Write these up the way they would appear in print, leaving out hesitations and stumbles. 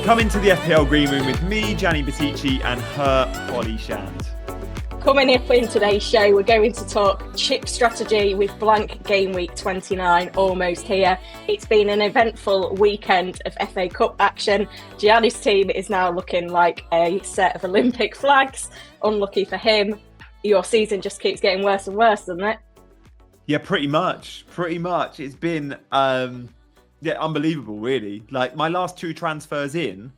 Come into the FPL Green Room with me, Gianni Batici, and her, Holly Shand. Coming up in today's show, we're going to talk chip strategy with blank game week 29 almost here. It's been an eventful weekend of FA Cup action. Gianni's team is now looking like a set of Olympic flags. Unlucky for him. Your season just keeps getting worse and worse, doesn't it? Yeah, pretty much. It's been unbelievable, really. Like, my last two transfers in,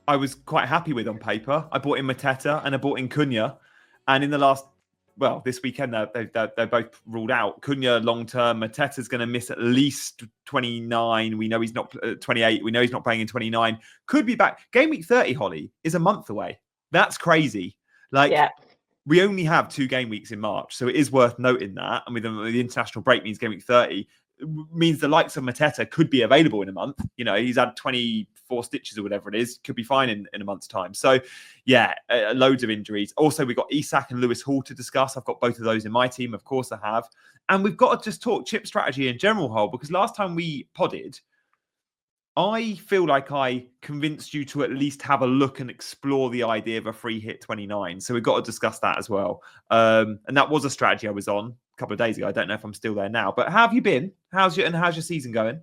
I was quite happy with on paper. I bought in Mateta and I bought in Cunha. And in the this weekend, they're both ruled out. Cunha long-term, Mateta's going to miss at least 29. We know he's not 28. We know he's not playing in 29. Could be back. Game week 30, Holly, is a month away. That's crazy. We only have 2 game weeks in March, so it is worth noting that. And with the international break means game week 30, means the likes of Mateta could be available in a month. You know, he's had 24 stitches or whatever it is, could be fine in a month's time. So, loads of injuries. Also, we've got Isak and Lewis Hall to discuss. I've got both of those in my team. Of course, I have. And we've got to just talk chip strategy in general, Hole, because last time we podded, I feel like I convinced you to at least have a look and explore the idea of a free hit 29. So we've got to discuss that as well. And that was a strategy I was on a couple of days ago. I don't know if I'm still there now, but how have you been? How's your season going?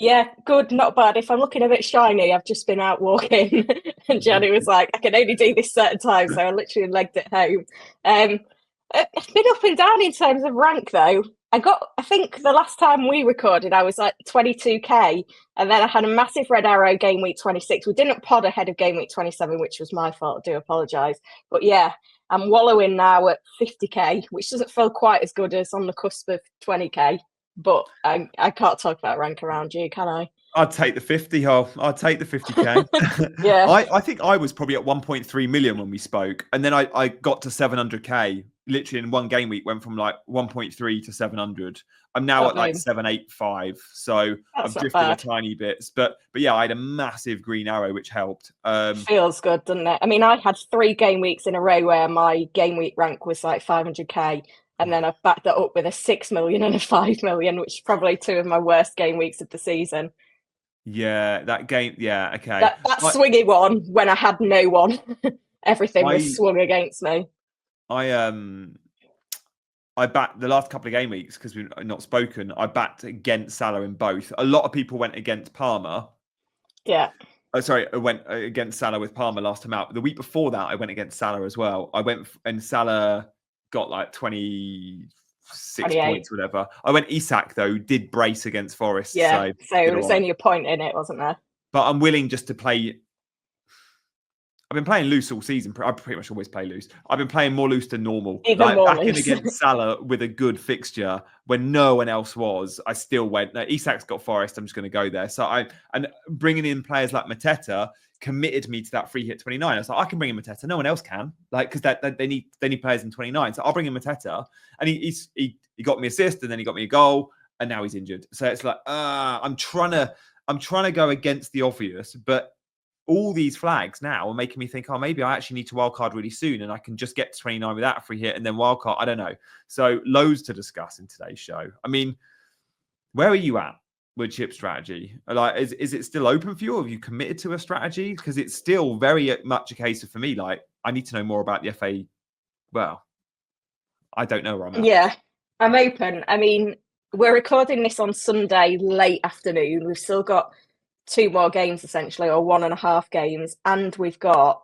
Yeah, good, not bad. If I'm looking a bit shiny, I've just been out walking and Gianni was like, I can only do this certain time. So I literally legged it home. It's been up and down in terms of rank though. I think the last time we recorded, I was like 22k, and then I had a massive red arrow game week 26. We didn't pod ahead of game week 27, which was my fault. I do apologise. But yeah, I'm wallowing now at 50k, which doesn't feel quite as good as on the cusp of 20k. But I can't talk about rank around you, can I? I'd take the 50, Hole. I'd take the 50k. Yeah. I think I was probably at 1.3 million when we spoke. And then I got to 700k. Literally in one game week, went from like 1.3 to 700. I'm now at like 785. So I've drifted a tiny bit. But yeah, I had a massive green arrow, which helped. Feels good, doesn't it? I mean, I had 3 game weeks in a row where my game week rank was like 500k. And then I've backed that up with a 6 million and a 5 million, which is probably 2 of my worst game weeks of the season. Yeah, that game. Yeah, okay. That swingy one when I had no one. Everything was swung against me. I backed the last couple of game weeks because we've not spoken. I backed against Salah in both. A lot of people went against Palmer. Yeah. I went against Salah with Palmer last time out. The week before that, I went against Salah as well. I went and Salah got like 26 points, whatever. I went Isak though, did brace against Forest. Yeah. So it was only a point in it, wasn't there? But I'm willing just to play. I've been playing loose all season. I pretty much always play loose. I've been playing more loose than normal. Backing against Salah with a good fixture when no one else was. I still went. No, Isak's got Forest. I'm just going to go there. So bringing in players like Mateta committed me to that free hit 29. I was like, I can bring in Mateta. No one else can. Like, because they need players in 29. So I'll bring in Mateta, and he got me assist, and then he got me a goal, and now he's injured. So it's like, I'm trying to go against the obvious, but all these flags now are making me think, maybe I actually need to wildcard really soon and I can just get to 29 without a free hit and then wildcard. I don't know. So loads to discuss in today's show. I mean, where are you at with chip strategy? Like, is it still open for you, or have you committed to a strategy? Because it's still very much a case of, for me, like, I need to know more about the FA. Well, I don't know where I'm at. Yeah, I'm open. I mean, we're recording this on Sunday late afternoon. We've still got 2 more games essentially, or 1.5 games, and we've got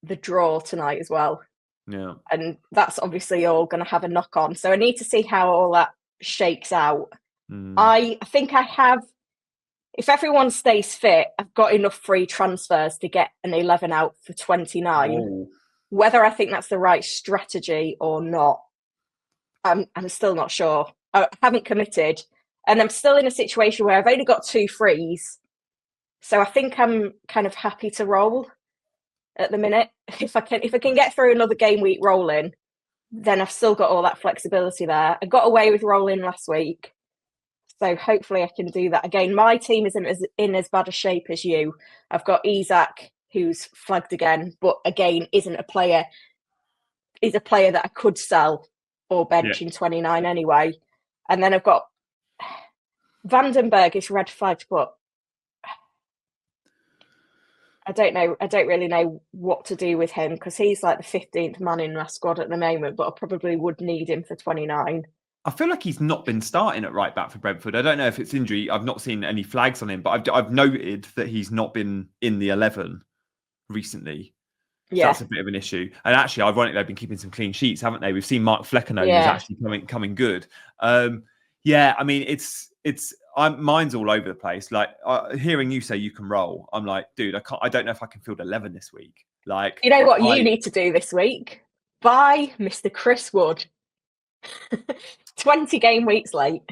the draw tonight as well. Yeah, and that's obviously all going to have a knock on. So I need to see how all that shakes out. I think I have, if everyone stays fit, I've got enough free transfers to get an 11 out for 29. Oh. Whether I think that's the right strategy or not, I'm still not sure. I haven't committed, and I'm still in a situation where I've only got 2 frees. So I think I'm kind of happy to roll at the minute. If I can get through another game week rolling, then I've still got all that flexibility there. I got away with rolling last week, so hopefully I can do that again. My team isn't in as bad a shape as you. I've got Isak, who's flagged again, but again isn't a player. Is a player that I could sell or bench in 29 anyway. And then I've got Vandenberg is red flagged, but I don't know. I don't really know what to do with him because he's like the 15th man in my squad at the moment, but I probably would need him for 29. I feel like he's not been starting at right back for Brentford. I don't know if it's injury. I've not seen any flags on him, but I've noted that he's not been in the 11 recently. So Yeah. that's a bit of an issue. And actually, ironically, they've been keeping some clean sheets, haven't they? We've seen Mark Fleckenhone is actually coming good. Yeah, I mean, mine's all over the place. Like hearing you say you can roll, I'm like, dude, I don't know if I can field 11 this week. Like, you know what you need to do this week? Buy Mr. Chris Wood. 20 game weeks late.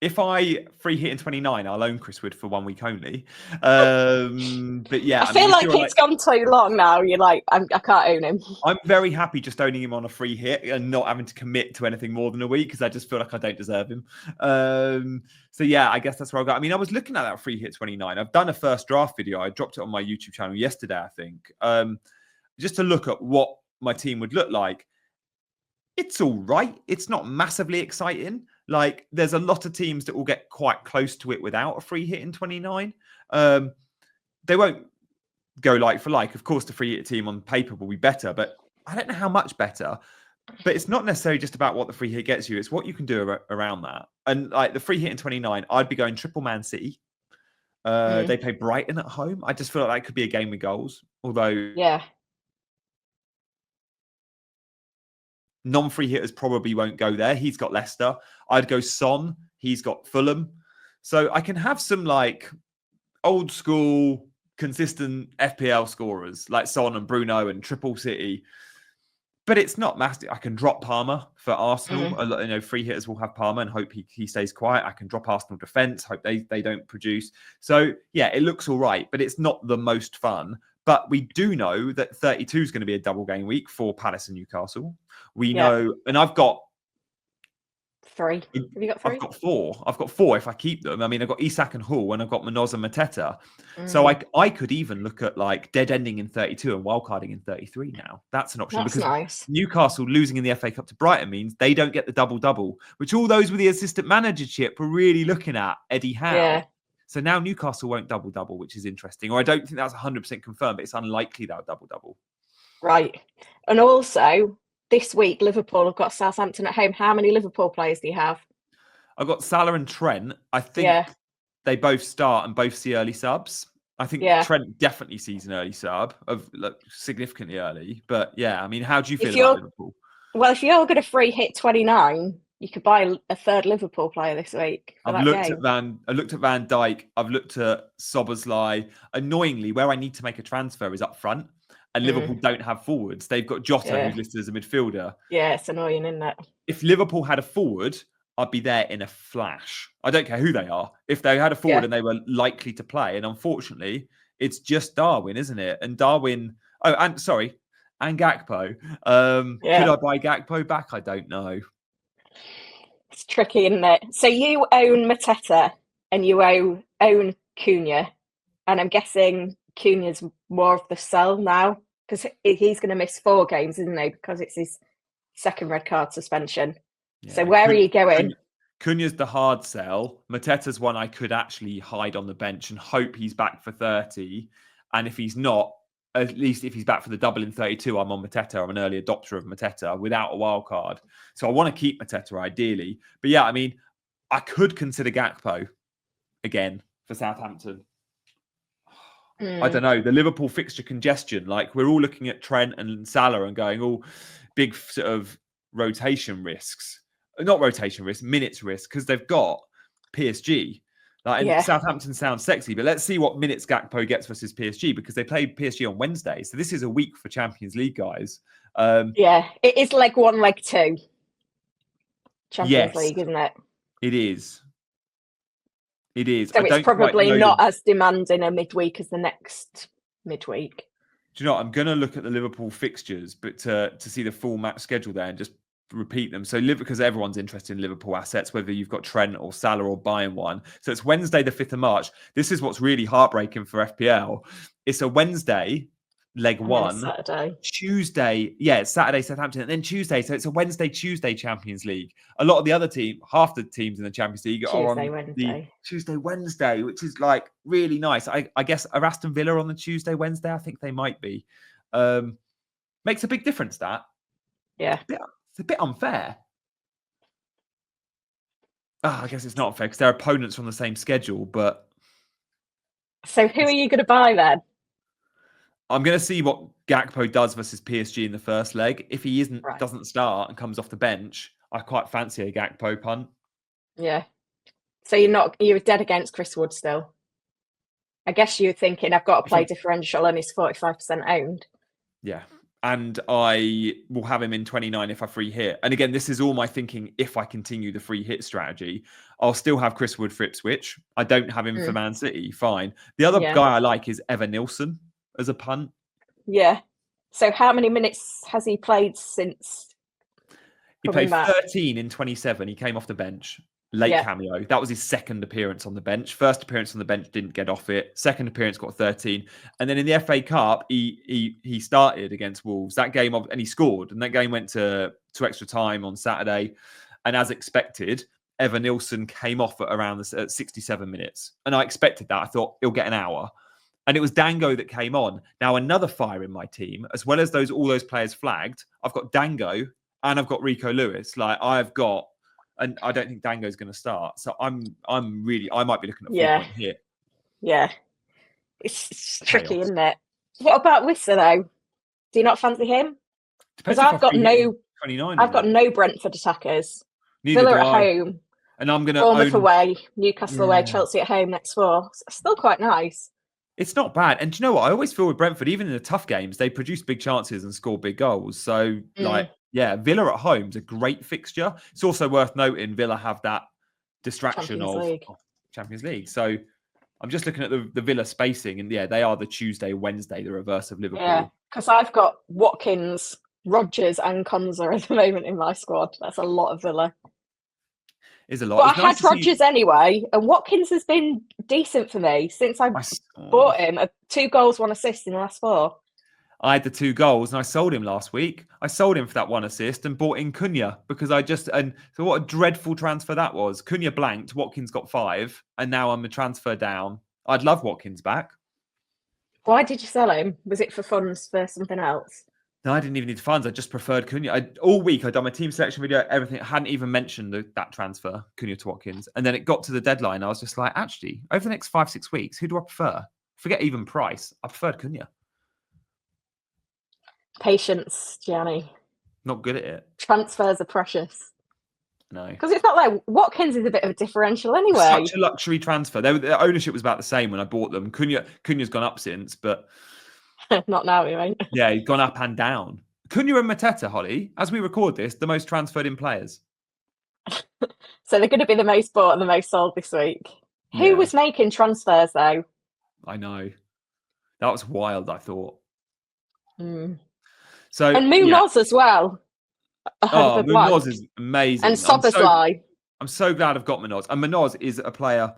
If I free hit in 29, I'll own Chris Wood for 1 week only. But yeah, I feel like it's gone too long now. You're like, I can't own him. I'm very happy just owning him on a free hit and not having to commit to anything more than a week because I just feel like I don't deserve him. So yeah, I guess that's where I got. I mean, I was looking at that free hit 29. I've done a first draft video. I dropped it on my YouTube channel yesterday, I think, just to look at what my team would look like. It's all right. It's not massively exciting. Like, there's a lot of teams that will get quite close to it without a free hit in 29. They won't go like for like. Of course, the free hit team on paper will be better, but I don't know how much better. But it's not necessarily just about what the free hit gets you. It's what you can do around that. And like the free hit in 29, I'd be going triple Man City. They play Brighton at home. I just feel like that could be a game with goals. Although, yeah. Non-free hitters probably won't go there. He's got Leicester. I'd go Son. He's got Fulham. So I can have some like old school, consistent FPL scorers like Son and Bruno and Triple City. But it's not massive. I can drop Palmer for Arsenal. A lot, free hitters will have Palmer and hope he stays quiet. I can drop Arsenal defence, hope they don't produce. So yeah, it looks all right, but it's not the most fun. But we do know that 32 is going to be a double game week for Palace and Newcastle. We know, and I've got 3. Have you got 3? I've got 4. I've got 4 if I keep them. I mean, I've got Isak and Hall, and I've got Munoz and Mateta. So I could even look at like dead ending in 32 and wildcarding in 33 now. That's an option. That's because nice. Newcastle losing in the FA Cup to Brighton means they don't get the double-double, which all those with the assistant managership were really looking at Eddie Howe. Yeah. So now Newcastle won't double-double, which is interesting. Or I don't think that's 100% confirmed, but it's unlikely they'll double-double. Right. And also, this week, Liverpool have got Southampton at home. How many Liverpool players do you have? I've got Salah and Trent. I think they both start and both see early subs. I think Trent definitely sees an early sub, significantly early. But yeah, I mean, how do you feel about Liverpool? Well, if you're going to free hit 29, you could buy a third Liverpool player this week. I've looked at Van Dijk. I've looked at Szoboszlai. Annoyingly, where I need to make a transfer is up front. And Liverpool don't have forwards. They've got Jota, who's listed as a midfielder. Yeah, it's annoying, isn't it? If Liverpool had a forward, I'd be there in a flash. I don't care who they are. If they had a forward and they were likely to play, and unfortunately, it's just Darwin, isn't it? And Darwin, and Gakpo. Could I buy Gakpo back? I don't know. It's tricky, isn't it? So you own Mateta and you own Cunha, and I'm guessing Cunha's more of the sell now because he's going to miss 4 games, isn't he? Because it's his second red card suspension. Yeah. So where are you going? Cunha's the hard sell. Mateta's one I could actually hide on the bench and hope he's back for 30. And if he's not, at least if he's back for the double in 32, I'm on Mateta. I'm an early adopter of Mateta without a wild card. So I want to keep Mateta ideally. But yeah, I mean, I could consider Gakpo again for Southampton. I don't know. The Liverpool fixture congestion, like we're all looking at Trent and Salah and going, all big sort of rotation risks. Not rotation risks, minutes risks, because they've got PSG. Like, Southampton sounds sexy, but let's see what minutes Gakpo gets versus PSG because they played PSG on Wednesday. So this is a week for Champions League, guys. It is leg 1, leg 2. Champions League, isn't it? It is. It is. So it's probably not as demanding a midweek as the next midweek. Do you know what? I'm going to look at the Liverpool fixtures, but to see the full match schedule there and just repeat them. So because everyone's interested in Liverpool assets, whether you've got Trent or Salah or buying one. So it's Wednesday, the 5th of March. This is what's really heartbreaking for FPL. It's a Wednesday leg And then one. Saturday. Tuesday, it's Saturday, Southampton, and then Tuesday. So it's a Wednesday Champions League. A lot of the other half the teams in the Champions League are on the Tuesday, Wednesday, which is like really nice. I guess are Aston Villa on the Tuesday, Wednesday? I think they might be. Makes a big difference, that. Yeah. It's a bit unfair. I guess it's not unfair because their opponents are on the same schedule, but... So who are you going to buy then? I'm going to see what Gakpo does versus PSG in the first leg. If he doesn't start and comes off the bench, I quite fancy a Gakpo punt. Yeah. So you're dead against Chris Wood still. I guess you're thinking I've got to play differential and he's 45% owned. Yeah. And I will have him in 29 if I free hit. And again, this is all my thinking if I continue the free hit strategy. I'll still have Chris Wood for Ipswich. I don't have him for Man City. Fine. The other guy I like is Evan Nilsson as a punt. Yeah. So how many minutes has he played since? He played 13 in 27. He came off the bench. Late cameo. That was his second appearance on the bench. First appearance on the bench, didn't get off it. Second appearance, got 13. And then in the FA Cup, he started against Wolves. That game, and he scored. And that game went to extra time on Saturday. And as expected, Evan Nilsson came off at around 67 minutes. And I expected that. I thought he'll get an hour. And it was Dango that came on. Now, another fire in my team, as well as all those players flagged, I've got Dango and I've got Rico Lewis. And I don't think Dango's going to start. So I might be looking at 4-point hit. Yeah. It's tricky, isn't it? What about Wissa, though? Do you not fancy him? Because I've got no Brentford attackers. Villa at home. And I'm going to Bournemouth away, Newcastle away, Chelsea at home next 4. It's still quite nice. It's not bad. And do you know what? I always feel with Brentford, even in the tough games, they produce big chances and score big goals. So, Villa at home is a great fixture. It's also worth noting Villa have that distraction of Champions League. So I'm just looking at the Villa spacing, and they are the Tuesday, Wednesday, the reverse of Liverpool. Yeah, because I've got Watkins, Rodgers, and Konza at the moment in my squad. That's a lot of Villa. Is a lot. But I had Rodgers anyway, and Watkins has been decent for me since I bought him. 2 goals, 1 assist in the last 4. I had the 2 goals and I sold him last week. I sold him for that 1 assist and bought in Cunha because so what a dreadful transfer that was. Cunha blanked, Watkins got 5, and now I'm a transfer down. I'd love Watkins back. Why did you sell him? Was it for funds for something else? No, I didn't even need funds. I just preferred Cunha. All week I'd done my team selection video, everything. I hadn't even mentioned that transfer, Cunha to Watkins. And then it got to the deadline. I was just like, actually, over the next 5-6 weeks, who do I prefer? Forget even price. I preferred Cunha. Patience, Gianni. Not good at it. Transfers are precious. No. Because it's not like Watkins is a bit of a differential anyway. Such a luxury transfer. Their ownership was about the same when I bought them. Cunha's gone up since, but... Not now, he won't. Yeah, he's gone up and down. Cunha and Mateta, Holly, as we record this, the most transferred in players. So they're going to be the most bought and the most sold this week. Who was making transfers, though? I know. That was wild, I thought. So, and Munoz as well. Munoz is amazing. And Soboslai. I'm so glad I've got Munoz. And Munoz is a player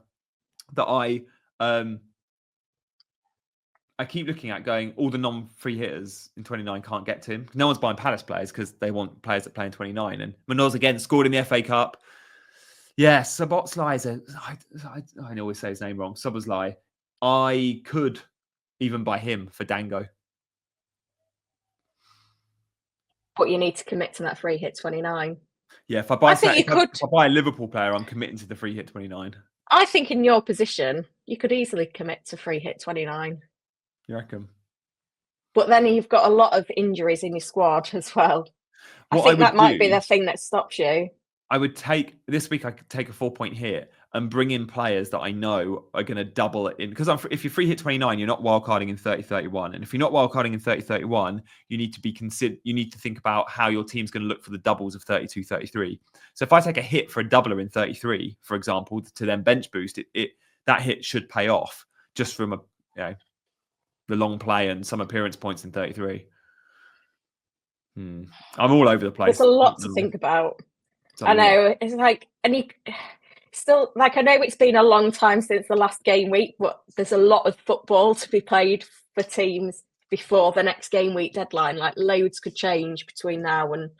that I keep looking at going, all the non-free hitters in 29 can't get to him. No one's buying Palace players because they want players that play in 29. And Munoz, again, scored in the FA Cup. Yeah, Soboslai I always say his name wrong. Soboslai. I could even buy him for Dango. But you need to commit to that free hit 29. Yeah, if I buy a Liverpool player, I'm committing to the free hit 29. I think in your position, you could easily commit to free hit 29. You reckon? But then you've got a lot of injuries in your squad as well. I think that might be the thing that stops you. I could take a 4-point hit and bring in players that I know are going to double it in. Because if you're free hit 29, you're not wildcarding in 30-31. And if you're not wildcarding in 30-31, you need to think about how your team's going to look for the doubles of 32-33. So if I take a hit for a doubler in 33, for example, to then bench boost, that hit should pay off just from the long play and some appearance points in 33. I'm all over the place. There's a lot to think about. I know. It's like, and you still, like, I know it's been a long time since the last game week, but there's a lot of football to be played for teams before the next game week deadline. Like loads could change between now and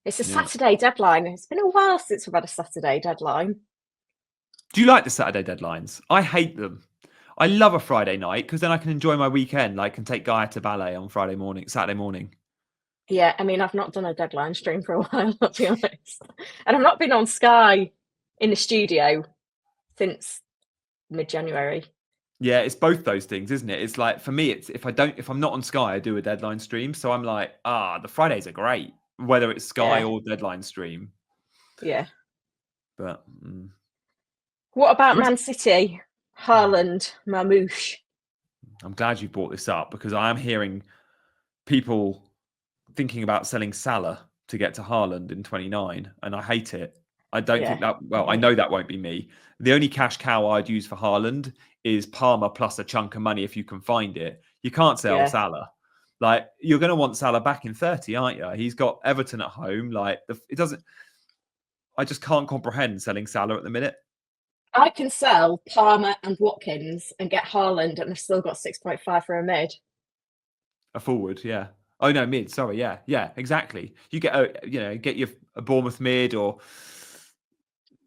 it's a Saturday deadline. It's been a while since we've had a Saturday deadline. Do you like the Saturday deadlines? I hate them. I love a Friday night because then I can enjoy my weekend. I can take Gaia to ballet on Saturday morning. Yeah, I mean, I've not done a deadline stream for a while, I'll be honest. And I've not been on Sky in the studio since mid-January. Yeah, it's both those things, isn't it? It's like, for me, it's if I'm not on Sky, I do a deadline stream. So I'm like, the Fridays are great, whether it's Sky or deadline stream. Yeah. But what about Man City? Haaland, Mamouche. I'm glad you brought this up because I am hearing people thinking about selling Salah to get to Haaland in 29, and I hate it. I don't think that. Well, I know that won't be me. The only cash cow I'd use for Haaland is Palmer plus a chunk of money if you can find it. You can't sell Salah. Like, you're going to want Salah back in 30, aren't you? He's got Everton at home. Like, it doesn't. I just can't comprehend selling Salah at the minute. I can sell Palmer and Watkins and get Haaland, and I've still got 6.5 for a mid. A forward, yeah. Oh no, mid. Sorry, yeah, exactly. You get a Bournemouth mid or.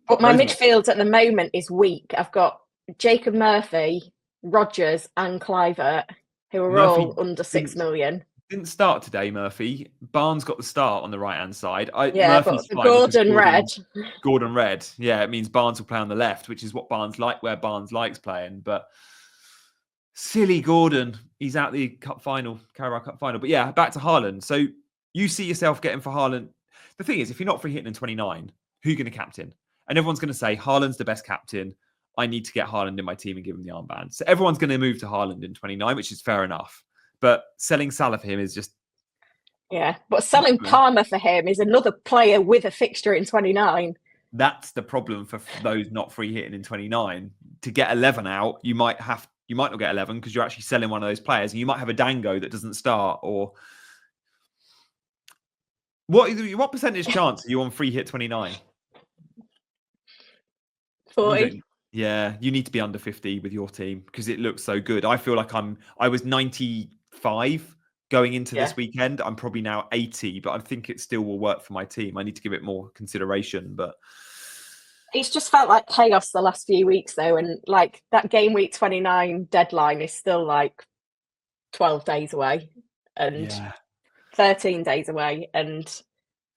But my midfield at the moment is weak. I've got Jacob Murphy, Rodgers, and Clivert, who are all under 6 million. Didn't start today, Murphy. Barnes got the start on the right-hand side. Murphy's but Gordon Red. Yeah, it means Barnes will play on the left, which is what where Barnes likes playing. But silly Gordon, he's out the Carabao Cup final. But yeah, back to Haaland. So you see yourself getting for Haaland. The thing is, if you're not free hitting in 29, who are you going to captain? And everyone's going to say, Haaland's the best captain. I need to get Haaland in my team and give him the armband. So everyone's going to move to Haaland in 29, which is fair enough. But selling Salah for him is just... Yeah, but selling Palmer for him is another player with a fixture in 29. That's the problem for those not free hitting in 29. To get 11 out, you might not get 11 because you're actually selling one of those players. And you might have a Dango that doesn't start. Or what percentage chance are you on free hit 29? 40. Yeah, you need to be under 50 with your team because it looks so good. I feel like I was 95 going into this weekend. I'm probably now 80, but I think it still will work for my team. I need to give it more consideration, but it's just felt like chaos the last few weeks though, and like that game week 29 deadline is still like 12 days away and 13 days away, and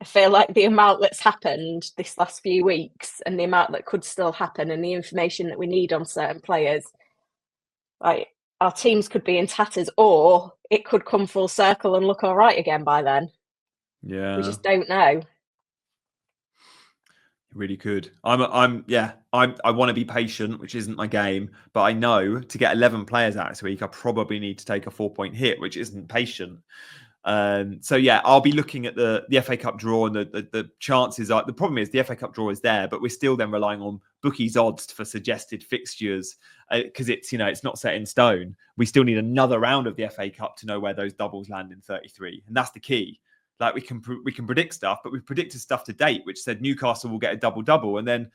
I feel like the amount that's happened this last few weeks and the amount that could still happen and the information that we need on certain players, like our teams could be in tatters or it could come full circle and look all right again by then. Yeah. We just don't know. It really could. I want to be patient, which isn't my game, but I know to get 11 players out this week, I probably need to take a 4-point hit, which isn't patient. So yeah, I'll be looking at the FA Cup draw, and the chances are, the problem is the FA Cup draw is there, but we're still then relying on bookies odds for suggested fixtures because it's not set in stone. We still need another round of the FA Cup to know where those doubles land in 33, and that's the key. Like we can predict stuff, but we've predicted stuff to date which said Newcastle will get a double, and then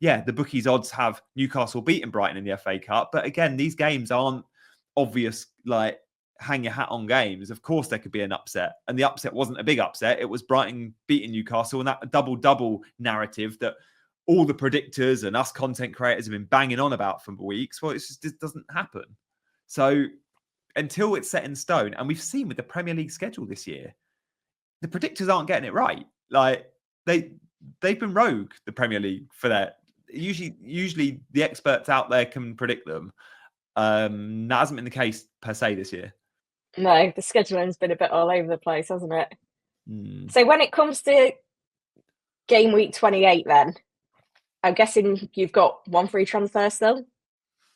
the bookies odds have Newcastle beating Brighton in the FA Cup. But again, these games aren't obvious, like hang your hat on games. Of course there could be an upset, and the upset wasn't a big upset. It was Brighton beating Newcastle, and that double narrative that all the predictors and us content creators have been banging on about for weeks. Well, it doesn't happen. So until it's set in stone, and we've seen with the Premier League schedule this year, the predictors aren't getting it right. Like they've been rogue, the Premier League, for that. Usually the experts out there can predict them. That hasn't been the case per se this year. No, the scheduling's been a bit all over the place, hasn't it? So when it comes to game week 28 then, I'm guessing you've got one free transfer still?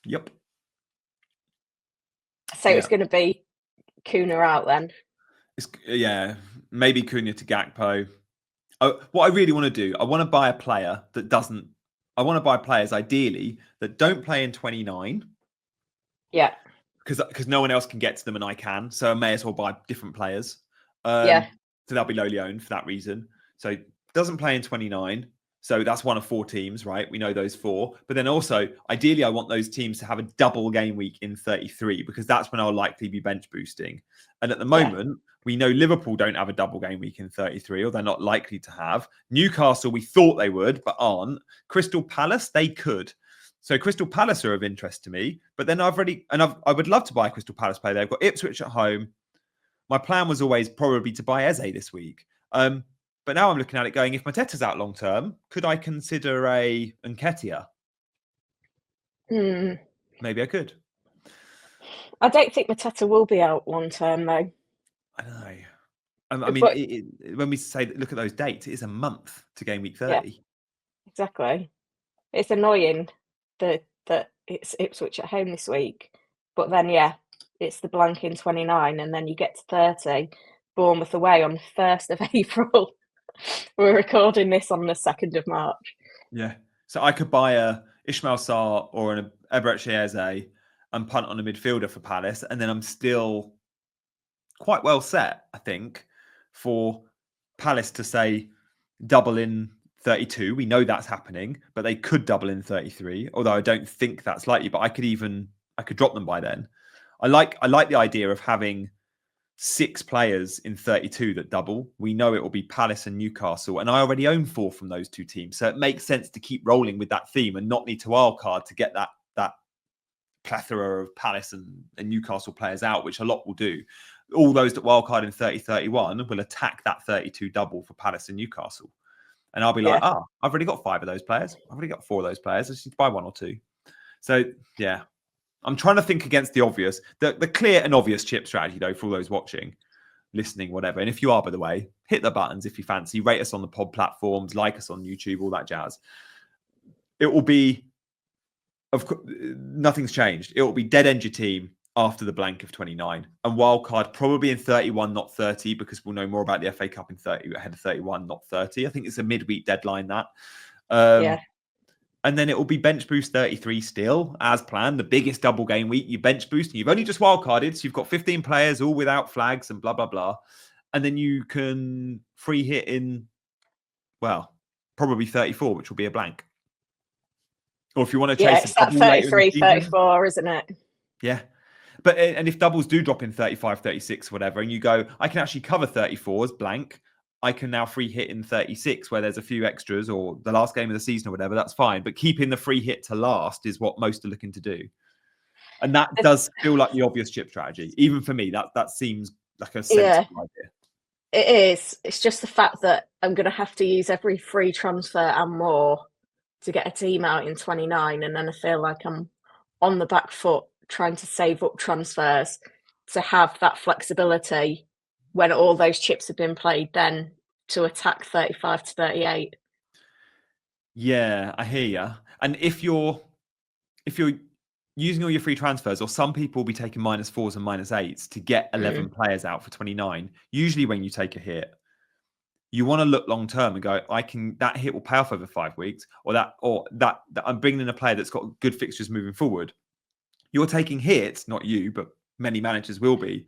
Yep. So it's going to be Cunha out then? Maybe Cunha to Gakpo. What I really want to do, I want to buy a player that doesn't... I want to buy players, ideally, that don't play in 29. Yeah. Because no one else can get to them and I can. So I may as well buy different players. So they'll be lowly owned for that reason. So doesn't play in 29. So that's one of 4 teams, right? We know those 4. But then also, ideally, I want those teams to have a double game week in 33 because that's when I'll likely be bench boosting. And at the moment, we know Liverpool don't have a double game week in 33, or they're not likely to have. Newcastle, we thought they would, but aren't. Crystal Palace, they could. So Crystal Palace are of interest to me. But then I would love to buy a Crystal Palace player. They've got Ipswich at home. My plan was always probably to buy Eze this week. But now I'm looking at it going, if Mateta's out long term, could I consider a Nketiah? Maybe I could. I don't think Mateta will be out long term, though. I don't know. I mean, when we say look at those dates, it is a month to game week 30. Yeah, exactly. It's annoying that it's Ipswich at home this week. But then, it's the blank in 29, and then you get to 30, Bournemouth away on the 1st of April. We're recording this on the 2nd of March. Yeah. So I could buy a Ismail Sarr or an Eberechi Eze and punt on a midfielder for Palace. And then I'm still quite well set, I think, for Palace to say double in 32. We know that's happening, but they could double in 33, although I don't think that's likely. But I could drop them by then. I like the idea of having 6 players in 32 that double. We know it will be Palace and Newcastle, and I already own 4 from those 2 teams. So it makes sense to keep rolling with that theme and not need to wildcard to get that plethora of Palace and Newcastle players out, which a lot will do. All those that wildcard in 30-31 will attack that 32 double for Palace and Newcastle. And I'll be like, I've already got 5 of those players. I've already got 4 of those players. I just need to buy 1 or 2. So, yeah. I'm trying to think against the obvious, the clear and obvious chip strategy, though, for all those watching, listening, whatever. And if you are, by the way, hit the buttons if you fancy. Rate us on the pod platforms, like us on YouTube, all that jazz. It will be, of course, nothing's changed. It will be dead end your team after the blank of 29. And wildcard probably in 31, not 30, because we'll know more about the FA Cup in 30 ahead of 31, not 30. I think it's a midweek deadline, that. And then it will be bench boost 33 still, as planned. The biggest double game week, you bench boost, and you've only just wildcarded, so you've got 15 players all without flags and blah, blah, blah. And then you can free hit in, well, probably 34, which will be a blank. Or if you want to chase it's that 33, 34, isn't it? Yeah. But and if doubles do drop in 35, 36, whatever, and you go, I can actually cover 34s blank, I can now free hit in 36 where there's a few extras or the last game of the season or whatever, that's fine. But keeping the free hit to last is what most are looking to do. And that does feel like the obvious chip strategy. Even for me, that seems like a sensible idea. It is. It's just the fact that I'm going to have to use every free transfer and more to get a team out in 29. And then I feel like I'm on the back foot trying to save up transfers to have that flexibility when all those chips have been played, then to attack 35 to 38. Yeah, I hear you. And if you're using all your free transfers, or some people will be taking -4s and -8s to get 11 players out for 29. Usually when you take a hit, you want to look long term and go, that hit will pay off over 5 weeks, or that I'm bringing in a player that's got good fixtures moving forward. You're taking hits, not you, but many managers will be,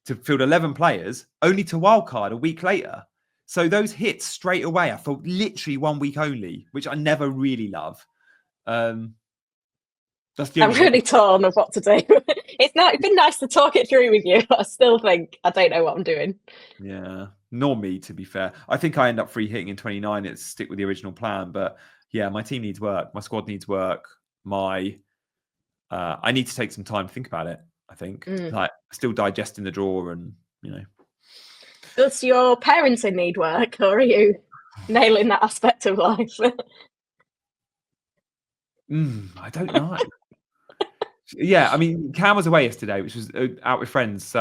to field 11 players, only to wildcard a week later. So those hits straight away are for literally 1 week only, which I never really love. That's the I'm really torn of what to do. It's been nice to talk it through with you, but I still think I don't know what I'm doing. Yeah, nor me, to be fair. I think I end up free hitting in 29. It's stick with the original plan. But yeah, my team needs work. My squad needs work. I need to take some time to think about it, I think. Like, still digesting the draw and, Does your parenting need work, or are you nailing that aspect of life? I don't know. Yeah, I mean, Cam was away yesterday, which was out with friends,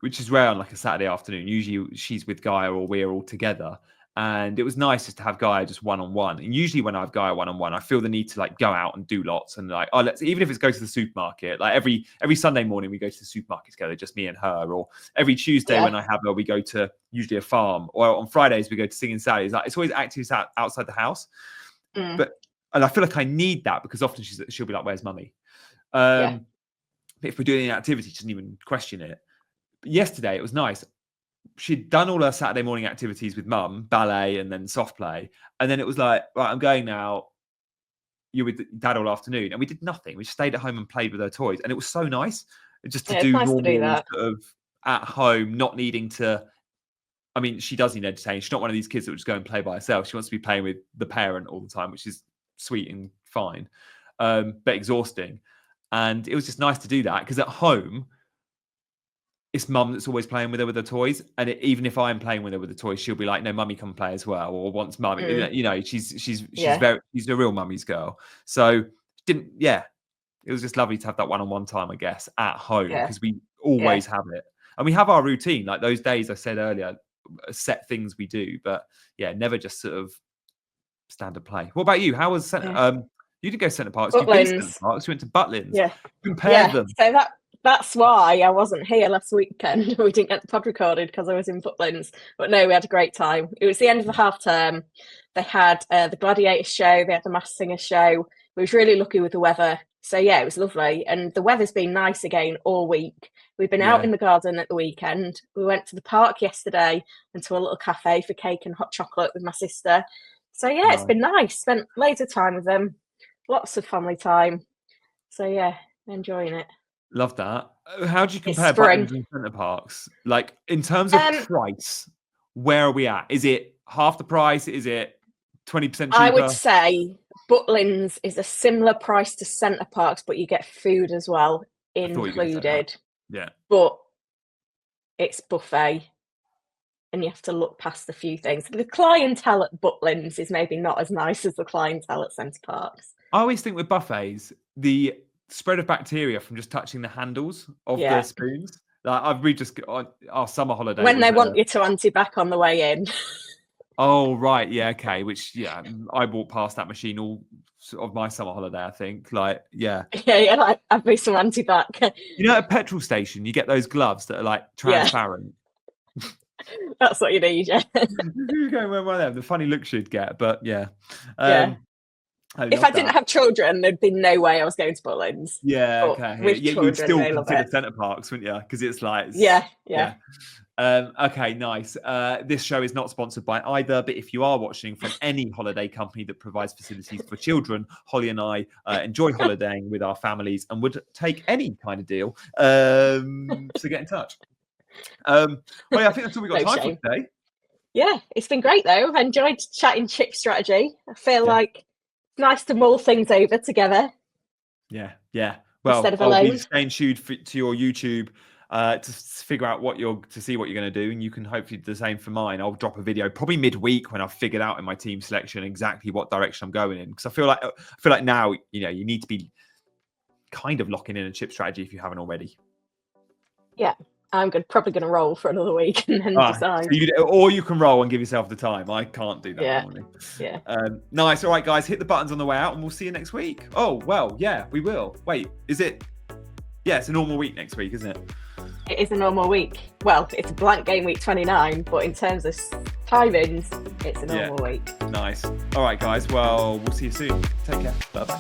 which is rare on like a Saturday afternoon. Usually she's with Gaia or we're all together. And it was nice just to have Gaia just one-on-one. And usually when I have Gaia one-on-one, I feel the need to like go out and do lots and like, even if it's go to the supermarket, like every Sunday morning we go to the supermarket together, just me and her, or every Tuesday when I have her, we go to usually a farm, or on Fridays we go to Singing Sally's. Like, it's always activities outside the house. And I feel like I need that because often she'll be like, where's mummy? But if we're doing an activity, she doesn't even question it. But yesterday it was nice. she'd done all her Saturday morning activities with mum, ballet and then soft play. And then it was like, right, I'm going now. You with dad all afternoon. And we did nothing. We stayed at home and played with her toys. And it was so nice just to Yeah, it's do nice to do normal that. sort of at home, not needing to. I mean, she does need entertaining. She's not one of these kids that would just go and play by herself. She wants to be playing with the parent all the time, which is sweet and fine, but exhausting. And it was just nice to do that because at home, it's mum that's always playing with her with her toys. And even if I'm playing with her with the toys, she'll be like, no, mummy, come play as well. Or wants mummy, you know, she's a real mummy's girl. So it was just lovely to have that one-on-one time, I guess, at home because we always have it. And we have our routine, like those days I said earlier, set things we do, but never just sort of standard play. What about you? How was you didn't go Centre Parks? You've been to Centre Parks. You went to Butlins. Yeah. Compare them. So that's why I wasn't here last weekend. We didn't get the pod recorded because I was in Butlins. But no, we had a great time. It was the end of the half term. They had the Gladiator show. They had the Masked Singer show. We was really lucky with the weather. So it was lovely. And the weather's been nice again all week. We've been out in the garden at the weekend. We went to the park yesterday and to a little cafe for cake and hot chocolate with my sister. So it's been nice. Spent loads of time with them. Lots of family time. So enjoying it. Love that. How do you compare Butlins and Centre Parks? Like in terms of price, where are we at? Is it half the price? Is it 20% cheaper? I would say Butlins is a similar price to Centre Parks, but you get food as well included. Yeah. But it's buffet and you have to look past a few things. The clientele at Butlins is maybe not as nice as the clientele at Centre Parks. I always think with buffets, the spread of bacteria from just touching the handles of the spoons. Like we just on our summer holiday. When they want you to anti-back on the way in. Oh, right. Yeah. Okay. Which, I walked past that machine all of my summer holiday, I think. Like, like I've made some anti-back. You know, at a petrol station, you get those gloves that are like transparent. That's what you need, You're going one of them, the funny looks you'd get, but if I didn't have children, there'd be no way I was going to Butlins. Yeah, okay. You'd still consider Centre Parks, wouldn't you? Because it's like... Yeah. Okay, nice. This show is not sponsored by either, but if you are watching from any holiday company that provides facilities for children, Holly and I enjoy holidaying with our families and would take any kind of deal. So get in touch. I think that's all we've got time for today. Yeah, it's been great though. I've enjoyed chatting chip strategy. I feel like it's nice to mull things over together. Yeah. Well, instead of I'll be staying tuned to your YouTube to figure out to see what you're going to do, and you can hopefully do the same for mine. I'll drop a video probably midweek when I've figured out in my team selection exactly what direction I'm going in, because I feel like now you need to be kind of locking in a chip strategy if you haven't already. Yeah. I'm probably going to roll for another week and then decide. Or you can roll and give yourself the time. I can't do that. Yeah. Normally. Yeah. Nice. All right, guys, hit the buttons on the way out and we'll see you next week. Oh, well, yeah, we will. Wait, is it? Yeah, it's a normal week next week, isn't it? It is a normal week. Well, it's a blank game week 29, but in terms of timings, it's a normal week. Nice. All right, guys. Well, we'll see you soon. Take care. Bye-bye.